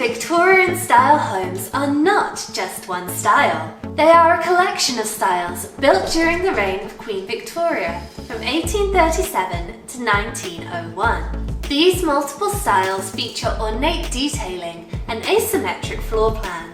Victorian style homes are not just one style. They are a collection of styles built during the reign of Queen Victoria from 1837 to 1901. These multiple styles feature ornate detailing and asymmetric floor plans.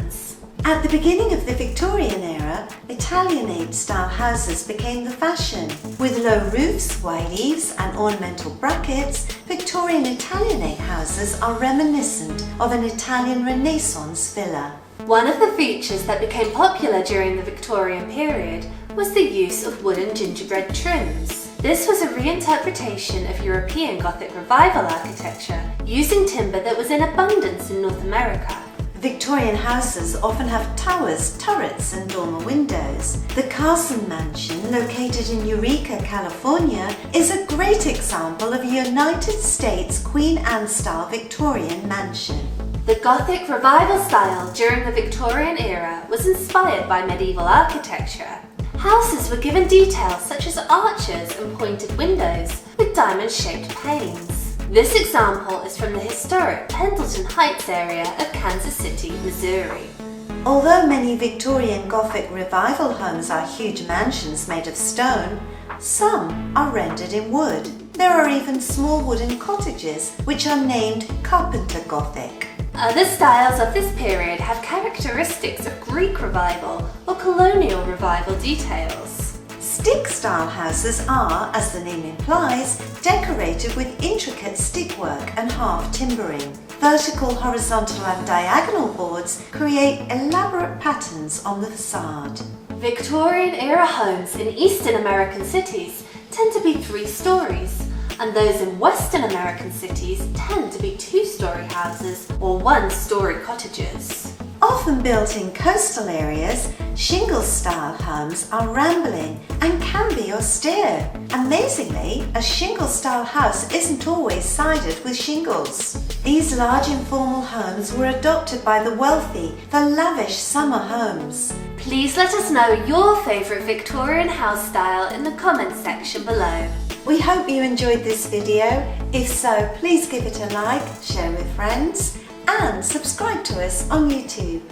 At the beginning of the Victorian era, Italianate style houses became the fashion. With low roofs, wide eaves and ornamental brackets, Victorian Italianate houses are reminiscent of an Italian Renaissance villa. One of the features that became popular during the Victorian period was the use of wooden gingerbread trims. This was a reinterpretation of European Gothic Revival architecture, using timber that was in abundance in North America. Victorian houses often have towers, turrets and dormer windows. The Carson Mansion, located in Eureka, California, is a great example of a United States Queen Anne-style Victorian mansion. The Gothic Revival style during the Victorian era was inspired by medieval architecture. Houses were given details such as arches and pointed windows with diamond-shaped panes. This example is from the historic Pendleton Heights area of Kansas City, Missouri. Although many Victorian Gothic Revival homes are huge mansions made of stone, some are rendered in wood. There are even small wooden cottages which are named Carpenter Gothic. Other styles of this period have characteristics of Greek Revival or Colonial Revival details. Stick-style houses are, as the name implies, decorated with intricate stickwork and half timbering. Vertical, horizontal and diagonal boards create elaborate patterns on the facade. Victorian-era homes in Eastern American cities tend to be 3 stories, and those in Western American cities tend to be 2-story houses or 1-story cottages. Often built in coastal areas, shingle-style homes are rambling and can be austere. Amazingly, a shingle-style house isn't always sided with shingles. These large informal homes were adopted by the wealthy for lavish summer homes. Please let us know your favourite Victorian house style in the comments section below. We hope you enjoyed this video. If so, please give it a like, share with friends, and subscribe to us on YouTube.